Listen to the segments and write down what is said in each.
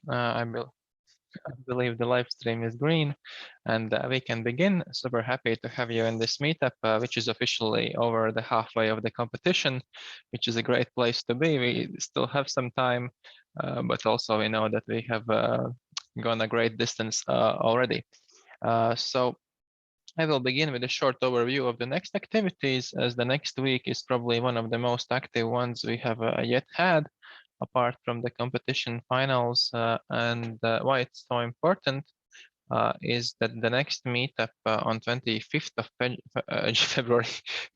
I believe the live stream is green, and we can begin. Super happy to have you in this meetup, which is officially over the halfway of the competition, which is a great place to be. We still have some time, but also we know that we have gone a great distance already. So I will begin with a short overview of the next activities, as the next week is probably one of the most active ones we have yet had, apart from the competition finals. And why it's so important is that the next meetup on 25th of February,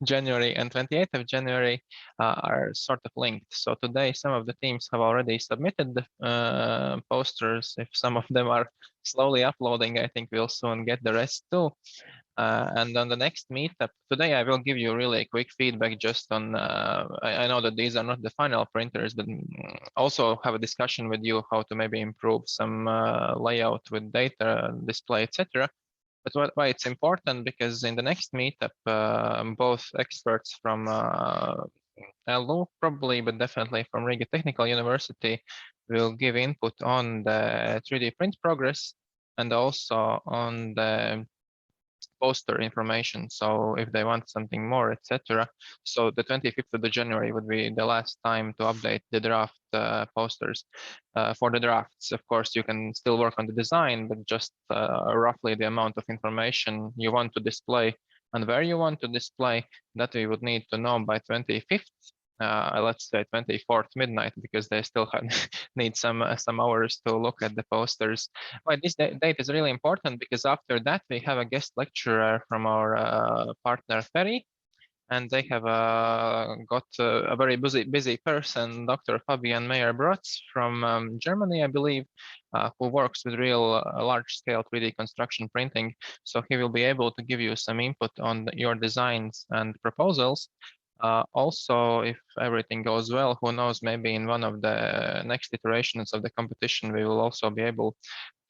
January, and 28th of January are sort of linked. So today, some of the teams have already submitted the posters. If some of them are slowly uploading, I think we'll soon get the rest too. And on the next meetup, today I will give you really quick feedback just on, I know that these are not the final printers, but also have a discussion with you how to maybe improve some layout with data, display, etc. But why it's important, because in the next meetup, both experts from LU probably, but definitely from Riga Technical University will give input on the 3D print progress and also on the poster information. So if they want something more, etc. So the 25th of January would be the last time to update the draft posters. For the drafts, of course, you can still work on the design, but just roughly the amount of information you want to display and where you want to display, that we would need to know by 25th. Let's say 24th midnight, because they still need some hours to look at the posters. But this date is really important, because after that we have a guest lecturer from our partner Ferry, and they have got a very busy person, Dr. Fabian Meyer-Brotz from Germany, I believe, who works with real large-scale 3D construction printing. So he will be able to give you some input on your designs and proposals. Also, if everything goes well, who knows, maybe in one of the next iterations of the competition, we will also be able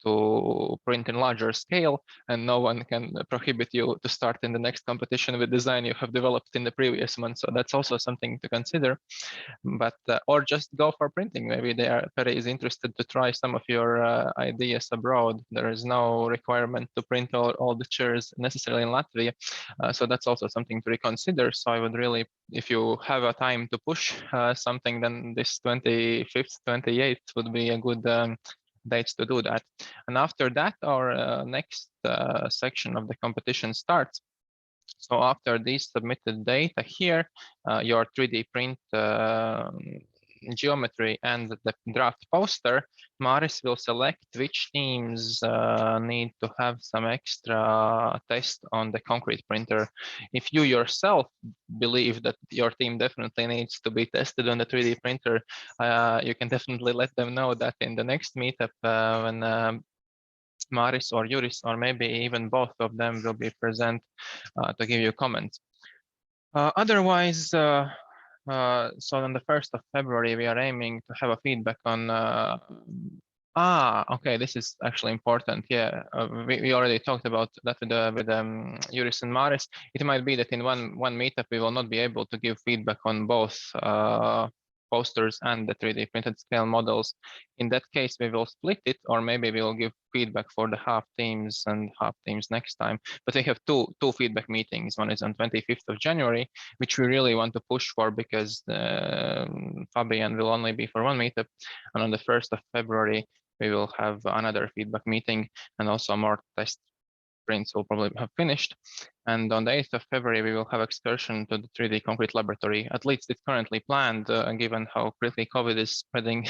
to print in larger scale, and no one can prohibit you to start in the next competition with design you have developed in the previous one. So that's also something to consider. But or just go for printing. Maybe Perry is interested to try some of your ideas abroad. There is no requirement to print all the chairs necessarily in Latvia. So that's also something to reconsider. So I would really, if you have a time to push something, then this 25th, 28th would be a good dates to do that. And after that, our next section of the competition starts. So after these submitted data here, your 3D print geometry and the draft poster, Maris will select which teams need to have some extra test on the concrete printer. If you yourself believe that your team definitely needs to be tested on the 3D printer, you can definitely let them know that in the next meetup when Maris or Juris, or maybe even both of them, will be present to give you comments. Otherwise, so on the 1st of February, we are aiming to have a feedback on. Okay, this is actually important. Yeah, we already talked about that with Juris and Maris. It might be that in one meetup we will not be able to give feedback on both posters and the 3D printed scale models. In that case, we will split it, or maybe we will give feedback for the half teams and half teams next time. But we have two feedback meetings. One is on 25th of January, which we really want to push for, because Fabian will only be for one meetup. And on the 1st of February, we will have another feedback meeting, and also more test prints will probably have finished. And on the 8th of February, we will have excursion to the 3D concrete laboratory. At least it's currently planned, given how quickly COVID is spreading.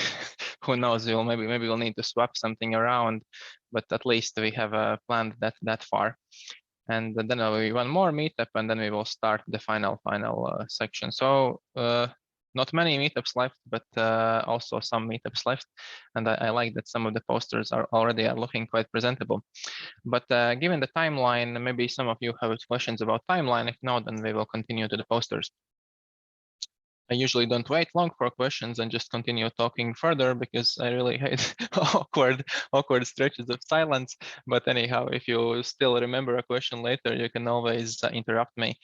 Who knows, maybe we'll need to swap something around, but at least we have planned that far. And then there will be one more meetup, and then we will start the final section. So not many meetups left, but also some meetups left. And I like that some of the posters are already looking quite presentable. But given the timeline, maybe some of you have questions about timeline. If not, then we will continue to the posters. I usually don't wait long for questions and just continue talking further because I really hate awkward stretches of silence. But anyhow, if you still remember a question later, you can always interrupt me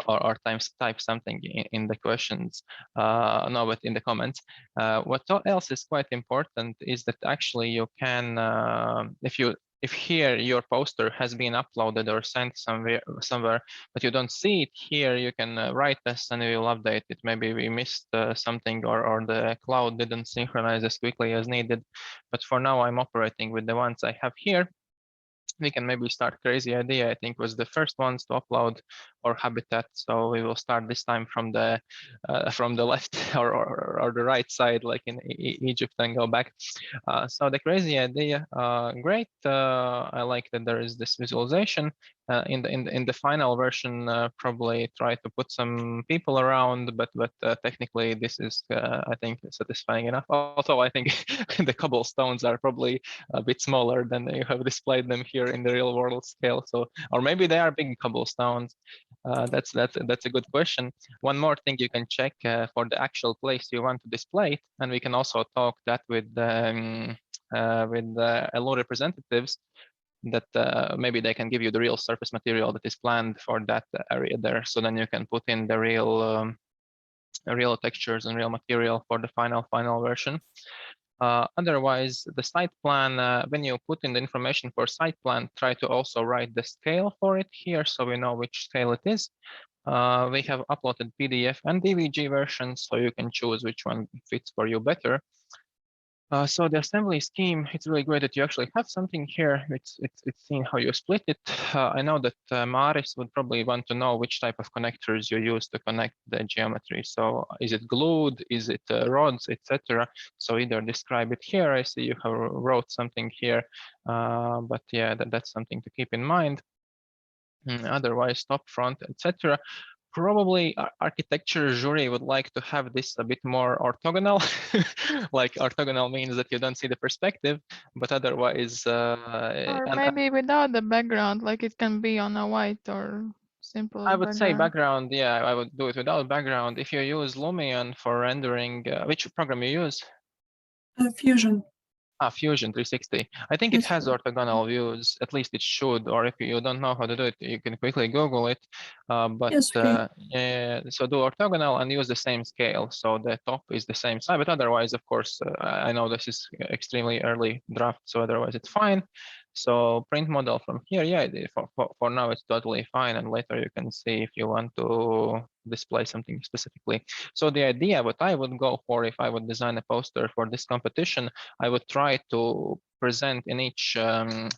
or type something in the questions. No, but in the comments. What else is quite important is that actually you can, if here your poster has been uploaded or sent somewhere, but you don't see it here, you can write us and we will update it. Maybe we missed something or the cloud didn't synchronize as quickly as needed. But for now, I'm operating with the ones I have here. We can maybe start Crazy Idea, I think was the first ones to upload, or Habitat. So we will start this time from the left or the right side, like in Egypt, and go back. So the Crazy Idea, great. I like that there is this visualization. In the final version, probably try to put some people around, but technically this is I think satisfying enough. Although I think the cobblestones are probably a bit smaller than you have displayed them here in the real world scale. So, or maybe they are big cobblestones. That's a good question. One more thing you can check for the actual place you want to display it, and we can also talk that with LO representatives, that maybe they can give you the real surface material that is planned for that area there. So then you can put in the real textures and real material for the final version. Otherwise, the site plan, when you put in the information for site plan, try to also write the scale for it here so we know which scale it is. We have uploaded PDF and DVG versions, so you can choose which one fits for you better. So the assembly scheme, it's really great that you actually have something here. It's seen how you split it. I know that Maris would probably want to know which type of connectors you use to connect the geometry. So is it glued? Is it rods, etc.? So either describe it here. I see you have wrote something here, but yeah, that's something to keep in mind. Otherwise, top, front, etc. Probably architecture jury would like to have this a bit more orthogonal. Like orthogonal means that you don't see the perspective, but otherwise, Or and maybe without the background, like it can be on a white or simple I would say background. background. Yeah, I would do it without background. If you use Lumion for rendering, which program you use? Fusion. Fusion 360. I think it Yes. has orthogonal views, at least it should, or if you don't know how to do it, you can quickly Google it. Yes, okay. Yeah, so do orthogonal and use the same scale. So the top is the same size, but otherwise, of course, I know this is extremely early draft, so otherwise it's fine. So print model from here, yeah, for now it's totally fine. And later you can see if you want to display something specifically. So the idea, what I would go for if I would design a poster for this competition, I would try to present in each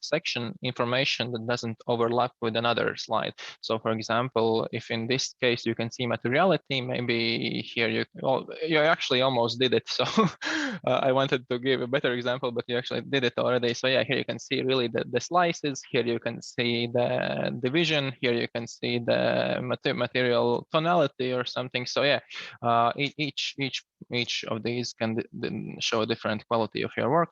section information that doesn't overlap with another slide. So for example, if in this case you can see materiality, maybe here you actually almost did it. So I wanted to give a better example, but you actually did it already. So yeah, here you can see really the slices. Here you can see the division. Here you can see the material tonality or something. So yeah, each of these can show a different quality of your work.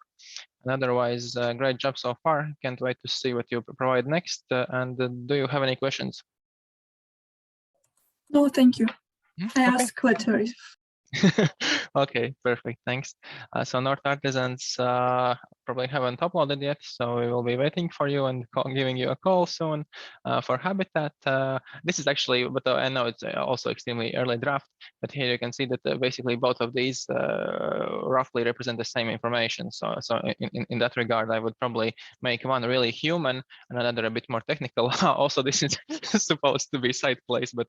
And otherwise, great job so far. Can't wait to see what you provide next. And do you have any questions? No, thank you. I Okay. ask later. Okay, perfect. Thanks. So North Artisans probably haven't uploaded yet, so we will be waiting for you and giving you a call soon. For Habitat, this is actually, but I know it's also extremely early draft, but here you can see that basically both of these roughly represent the same information. So in that regard, I would probably make one really human and another a bit more technical. Also, this is supposed to be site place, but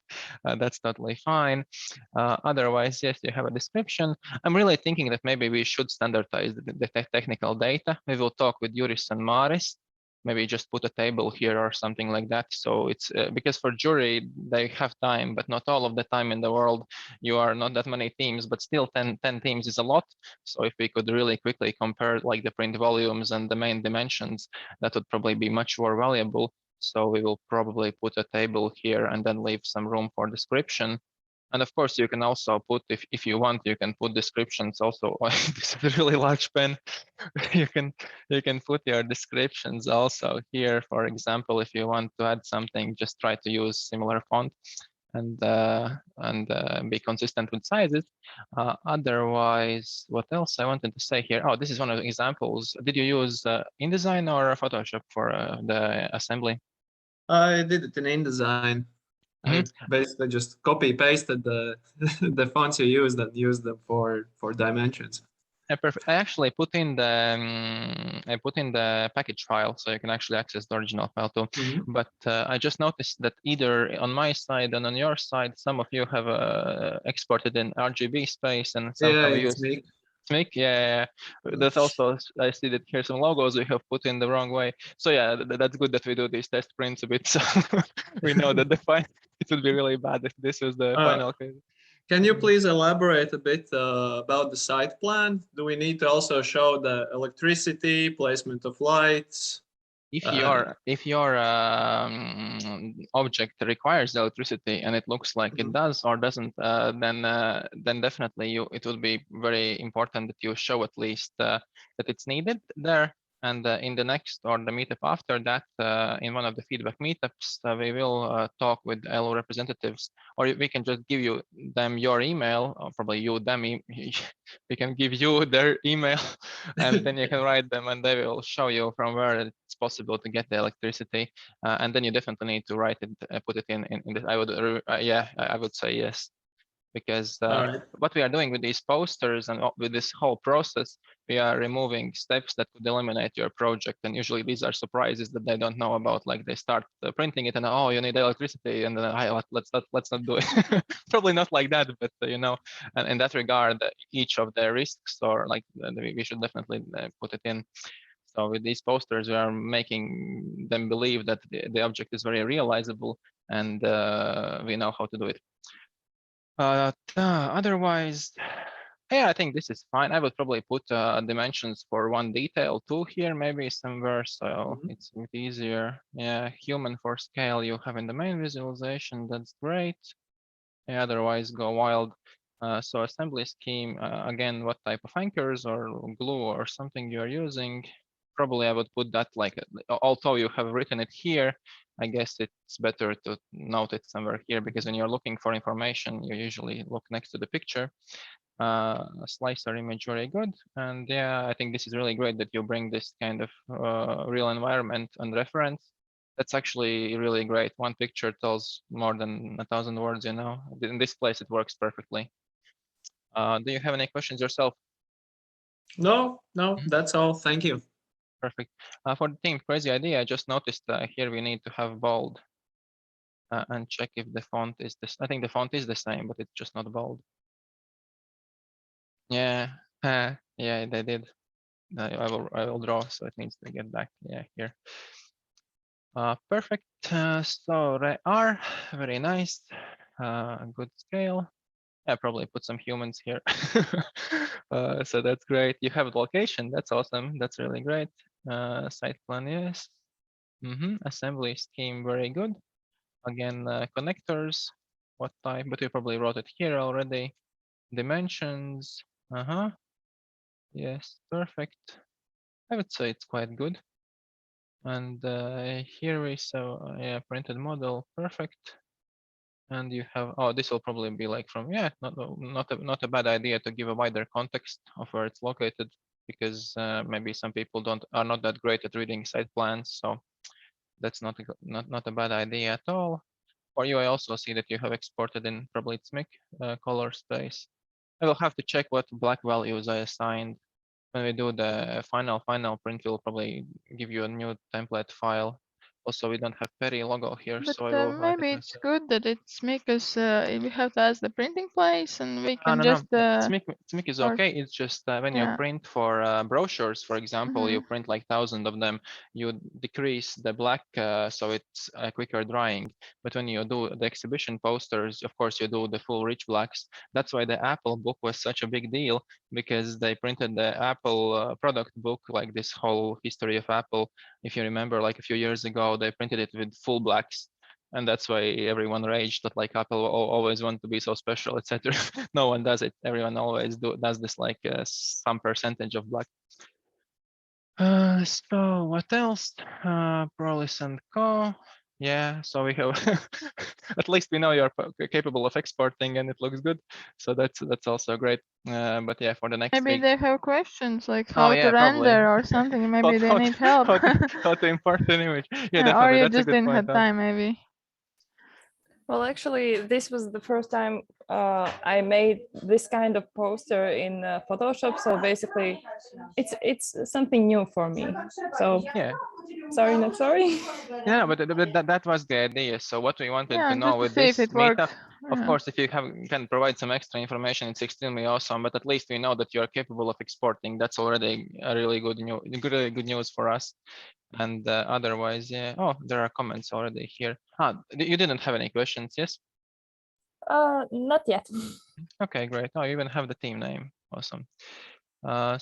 that's totally fine. Otherwise, yes, you have a description. I'm really thinking that maybe we should standardize the technical data. We will talk with Juris and Maris. Maybe just put a table here or something like that. So it's because for jury, they have time, but not all of the time in the world. You are not that many teams, but still 10 teams is a lot. So if we could really quickly compare like the print volumes and the main dimensions, that would probably be much more valuable. So we will probably put a table here and then leave some room for description. And of course, you can also put, if you want, you can put descriptions also. This is a really large pen. you can put your descriptions also here. For example, if you want to add something, just try to use similar font. and be consistent with sizes. Otherwise, what else I wanted to say here? Oh, this is one of the examples. Did you use InDesign or Photoshop for the assembly? I did it in InDesign. I basically just copy pasted the the fonts you used and used them for dimensions. Yeah, perfect. I actually put in the package file, so you can actually access the original file too. But I just noticed that either on my side and on your side, some of you have exported in RGB space, and some have used SMIC. Yeah. That's also, I see that here some logos we have put in the wrong way. So yeah, that's good that we do these test prints a bit, so we know that it would be really bad if this was the final case. Can you please elaborate a bit about the site plan? Do we need to also show the electricity, placement of lights? If your object requires electricity and it looks like it does or doesn't, then definitely it would be very important that you show at least that it's needed there. And in the next or the meetup after that, in one of the feedback meetups, we will talk with LO representatives, or we can just give them your email, or probably you them. We can give you their email, and then you can write them, and they will show you from where it's possible to get the electricity. And then you definitely need to write it, put it in this. I would say yes. Because what we are doing with these posters and with this whole process, we are removing steps that could eliminate your project. And usually these are surprises that they don't know about. Like they start printing it and, oh, you need electricity, and then let's not do it. Probably not like that, but and in that regard, each of the risks, or like we should definitely put it in. So with these posters, we are making them believe that the object is very realizable, and we know how to do it. Otherwise, yeah, I think this is fine. I would probably put dimensions for one detail too here, maybe somewhere, so it's a bit easier. Yeah, human for scale you have in the main visualization. That's great. Yeah, otherwise go wild. So assembly scheme, again, what type of anchors or glue or something you're using. Probably I would put that like, although you have written it here, I guess it's better to note it somewhere here, because when you're looking for information, you usually look next to the picture. Slicer image, very good. And yeah, I think this is really great that you bring this kind of real environment and reference. That's actually really great. One picture tells more than 1,000 words, In this place, it works perfectly. Do you have any questions yourself? No, that's all. Thank you. Perfect. For the team, crazy idea. I just noticed here we need to have bold and check if the font is this. I think the font is the same, but it's just not bold. Yeah, yeah, they did. I will draw, so it needs to get back. Yeah, here. Perfect. So they are very nice. Good scale. I probably put some humans here. So that's great. You have the location. That's awesome. That's really great. Site plan, yes. Assembly scheme, very good. Again, connectors. What type? But you probably wrote it here already. Dimensions. Yes, perfect. I would say it's quite good. And here we saw printed model, perfect. And you have, this will probably be like from, not a bad idea to give a wider context of where it's located, because maybe some people are not that great at reading site plans, so that's not a bad idea at all. For you, I also see that you have exported in probably SMIC color space. I will have to check what black values I assigned. When we do the final print, we'll probably give you a new template file. Also, we don't have Perry logo here, But so I will write maybe it it's myself. good that it's because we have to ask the printing place, and we can No. just. SMIC is okay. It's just when you Yeah. print for brochures, for example, you print like 1,000 of them, you decrease the black so it's quicker drying. But when you do the exhibition posters, of course, you do the full rich blacks. That's why the Apple book was such a big deal, because they printed the Apple product book, like this whole history of Apple. If you remember, like a few years ago, they printed it with full blacks. And that's why everyone raged that like Apple always want to be so special, etc. No one does it. Everyone always does this like some percentage of black. So what else? Prolis and Co. Yeah, so we have at least we know you're capable of exporting and it looks good. So that's also great. But yeah, for the next Maybe week. they have questions like Oh how yeah, to probably. render or something. Maybe they need help. How to import an image. Yeah, Or definitely. you That's a just good didn't point. have time, maybe. Well, actually, this was the first time I made this kind of poster in Photoshop. So basically, it's something new for me. So Yeah. sorry, not sorry. Yeah, but that was the idea. So what we wanted Yeah, to know just to with see if this it works. meetup, of Yeah. course, if you can provide some extra information, it's extremely awesome. But at least we know that you are capable of exporting. That's already a really good news for us. And otherwise, yeah. Oh, there are comments already here. You didn't have any questions, yes? Not yet. Okay, great. Oh, you even have the team name. Awesome. Fra,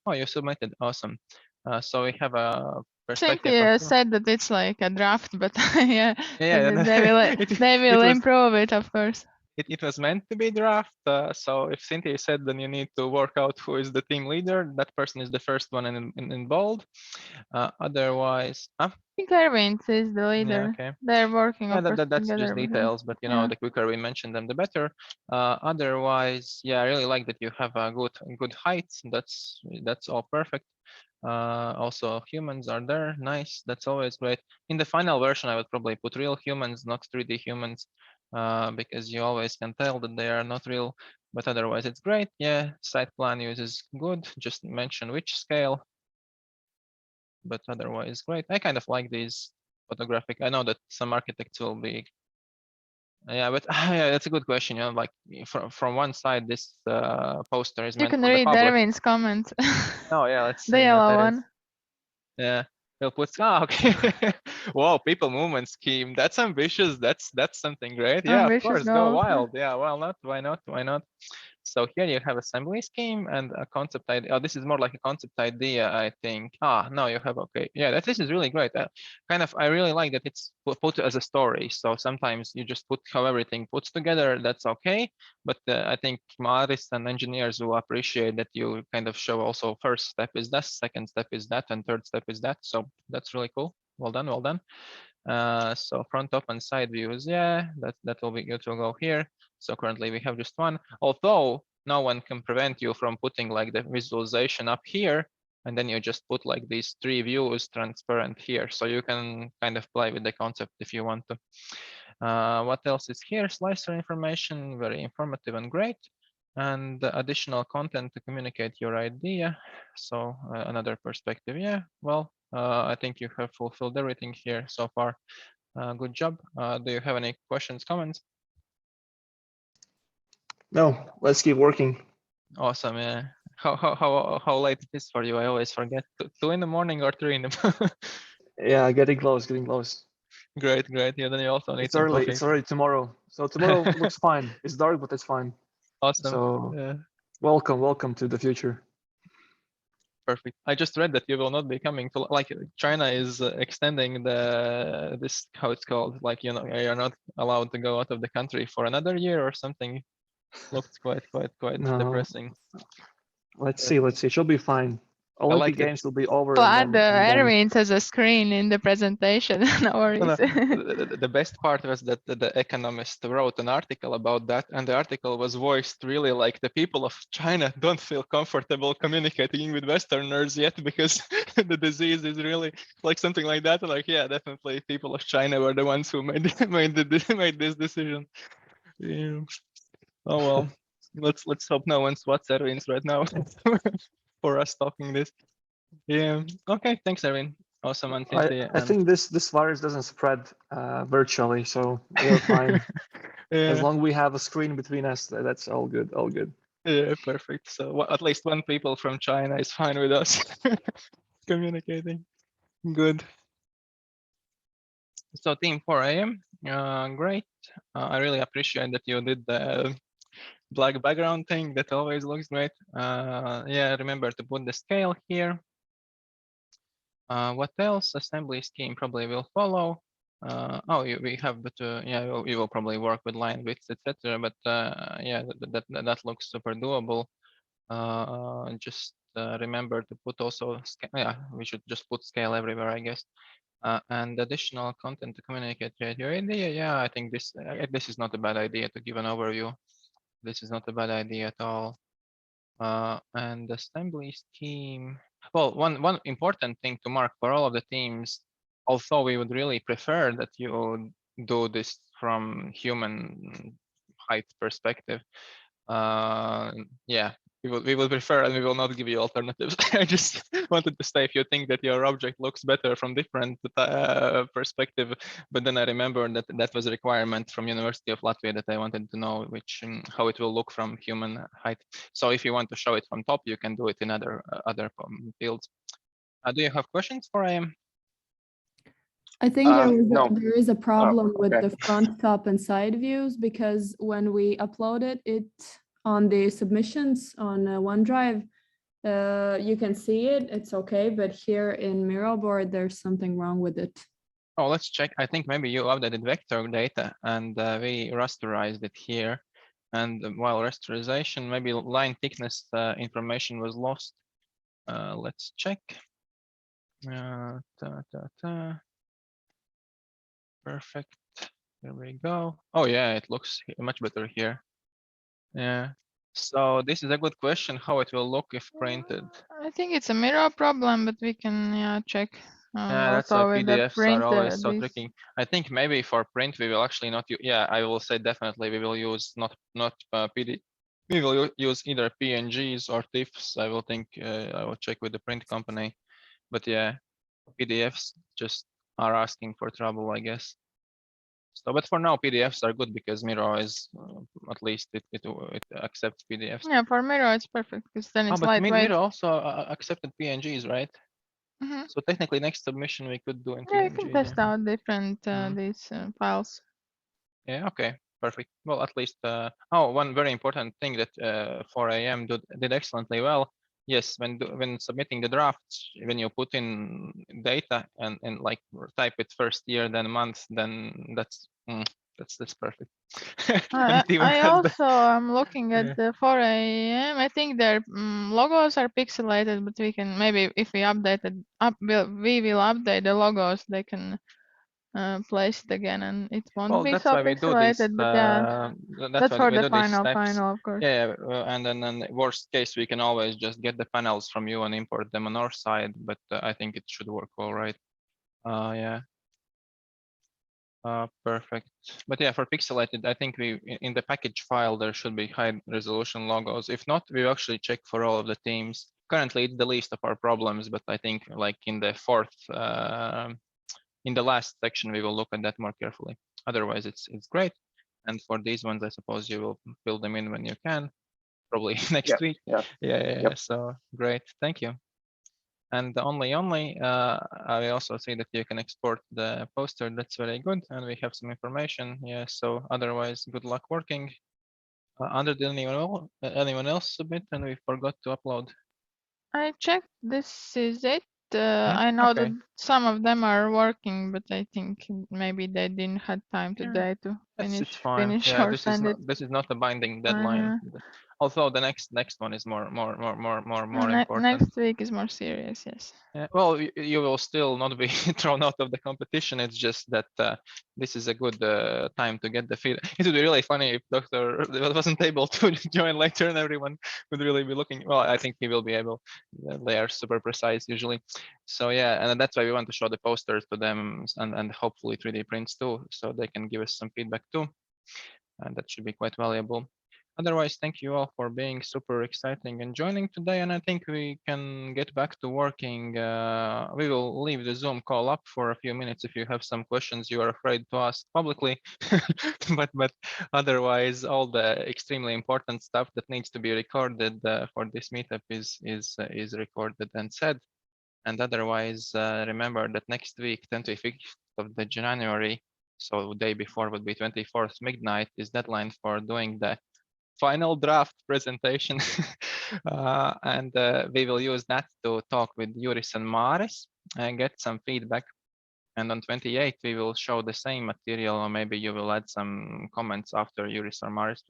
oh, you submitted. Awesome. So we have a perspective. Cynthia said that it's like a draft, but yeah, Yeah, they will improve it, of course. It was meant to be draft. So if Cynthia said, then you need to work out who is the team leader. That person is the first one in bold. Otherwise, I think Erwin is the leader. yeah, okay. They're working, Yeah, of course, that's together. just details, but you know, the quicker we mention them, the better. Otherwise, yeah, I really like that you have a good height. That's all perfect. Also, humans are there. Nice. That's always great. In the final version, I would probably put real humans, not 3D humans, because you always can tell that they are not real. But otherwise, it's great. Yeah, site plan uses good. Just mention which scale. But otherwise, great. I kind of like these photographic. I know that some architects will be. Yeah, but yeah, that's a good question. You know, like from one side, this poster is You meant can for the read public. Erwin's comment. Oh yeah, let's see. The what yellow that is. one. Yeah, he'll put. Oh, okay. Whoa, people movement scheme. That's ambitious. That's something great. Yeah, of Ambitious course, go goals. wild. Yeah, well, not. Why not? Why not? So here you have assembly scheme and a concept idea. Oh, this is more like a concept idea, I think. No, you have, okay. Yeah, this is really great. I really like that it's put as a story. So sometimes you just put how everything puts together, that's okay. But I think artists and engineers will appreciate that you kind of show also first step is this, second step is that, and third step is that. So that's really cool. Well done, well done. So front, top, and side views, yeah, that will be good to go here. So currently we have just one, although no one can prevent you from putting like the visualization up here, and then you just put like these three views transparent here. So you can kind of play with the concept if you want to. What else is here? Slicer information, very informative and great. And additional content to communicate your idea. So another perspective, yeah, well, I think you have fulfilled everything here so far. Good job. Do you have any questions, comments? No, let's keep working. Awesome. Yeah. How late it is for you? I always forget. 2 in the morning or 3 in the. Yeah, getting close, getting close. Great. Yeah. Then you also need It's some early. coffee. It's already tomorrow. So tomorrow looks fine. It's dark, but it's fine. Awesome. So Yeah. welcome to the future. Perfect. I just read that you will not be coming to, like, China is extending this, how it's called, like, you know, you're not allowed to go out of the country for another year or something. Looks quite No. depressing. Let's see. It should be fine. Olympic like Games will be over. Well, and add then Erwin's as a screen in the presentation. No worries. The best part was that the Economist wrote an article about that, and the article was voiced really like the people of China don't feel comfortable communicating with Westerners yet because the disease is really like something like that. Like, yeah, definitely people of China were the ones who made this decision. Yeah. Oh well, let's hope no one swats Erwin's right now for us talking this. Yeah. Okay. Thanks, Erwin. Awesome. And I think this virus doesn't spread virtually, so we're fine. Yeah. As long as we have a screen between us, that's all good. All good. Yeah, perfect. So at least one people from China is fine with us communicating. Good. So team 4 AM, great. I really appreciate that you did the black background thing. That always looks great. Yeah, remember to put the scale here. What else? Assembly scheme probably will follow. We have, but yeah, we will probably work with line widths, etc. But yeah, that looks super doable. Just remember to put also scale. Yeah, we should just put scale everywhere, I guess. And additional content to communicate your idea. Yeah, I think this is not a bad idea to give an overview. This is not a bad idea at all. And assembly scheme. Well, one important thing to mark for all of the teams, although we would really prefer that you do this from human height perspective. Yeah, we will prefer and we will not give you alternatives. I just wanted to say if you think that your object looks better from different perspective, but then I remember that that was a requirement from University of Latvia that I wanted to know which how it will look from human height. So if you want to show it from top, you can do it in other fields. Do you have questions for IM? I think No. there is a problem with okay. the front, top, and side views because when we uploaded it on the submissions on OneDrive, you can see it, it's okay, but here in Miroboard, there's something wrong with it. Oh, let's check. I think maybe you updated vector data and we rasterized it here. And while rasterization, maybe line thickness information was lost. Let's check. Perfect. There we go. Oh yeah, it looks much better here. Yeah. So this is a good question, how it will look if printed. I think it's a mirror problem, but we can check. Yeah, that's why Also with the PDFs print, are always so this- tricky. I think maybe for print we will actually not use. Yeah, I will say definitely we will use not PD. We will use either PNGs or TIFFs. I will think I will check with the print company. But yeah, PDFs just are asking for trouble, I guess. So, but for now, PDFs are good because Miro is at least it accepts PDFs. Yeah, for mirror it's perfect because then Oh, it's but lightweight. Miro also accepted PNGs, right? Mhm. So technically, next submission we could do in Yeah, you PNG. can test out different Mhm. these files. Yeah, okay, perfect. Well, at least, oh, one very important thing that 4AM did excellently well. Yes, when submitting the drafts, when you put in data and like type it first year, then month, then that's perfect. And it even I has the also am looking Yeah. at the 4 AM. I think their logos are pixelated, but we can maybe if we update it we will update the logos. They can place it again, and it won't Well, be that's so why we do this. pixelated. But yeah, That's that's why for we the do these steps. final, of course. Yeah, and then worst case, we can always just get the panels from you and import them on our side. But I think it should work all right. Yeah. Perfect. But yeah, for pixelated, I think in the package file there should be high resolution logos. If not, we actually check for all of the teams. Currently, it's the least of our problems, but I think like in the fourth, in the last section, we will look at that more carefully. Otherwise, it's great. And for these ones, I suppose you will fill them in when you can, probably next week. Yeah. Yeah. So great, thank you. And only, I also see that you can export the poster. That's very good. And we have some information. Yeah, so otherwise, good luck working. Did anyone else submit and we forgot to upload? I checked. This is it. I know Okay. that some of them are working, but I think maybe they didn't have time Yeah, today to It's fine. finish Yeah, or send it. this is not a binding deadline. Although the next one is more important. Next week is more serious. Yes. Yeah, well, you will still not be thrown out of the competition. It's just that this is a good time to get the feed. It would be really funny if Dr. wasn't able to join later and everyone would really be looking. Well, I think he will be able. They are super precise usually. So yeah, and that's why we want to show the posters to them and hopefully 3D prints too, so they can give us some feedback too. And that should be quite valuable. Otherwise, thank you all for being super exciting and joining today. And I think we can get back to working. We will leave the Zoom call up for a few minutes if you have some questions you are afraid to ask publicly. but otherwise, all the extremely important stuff that needs to be recorded for this meetup is recorded and said. And otherwise, remember that next week, 25th of the January, so the day before would be 24th midnight, is deadline for doing the final draft presentation. And we will use that to talk with Juris and Maris and get some feedback. And on 28th, we will show the same material, or maybe you will add some comments after Juris or Maris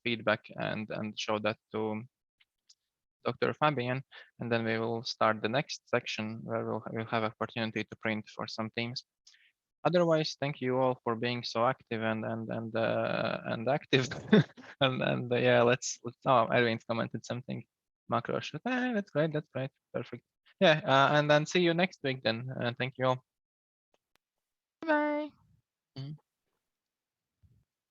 feedback and show that to Dr. Fabian, and then we will start the next section where we'll have opportunity to print for some themes. Otherwise, thank you all for being so active and active. and yeah, let's. Oh, Irene commented something. Macro shoot. That's great. That's great. Perfect. Yeah, and then see you next week then. Thank you all. Bye. Mhm.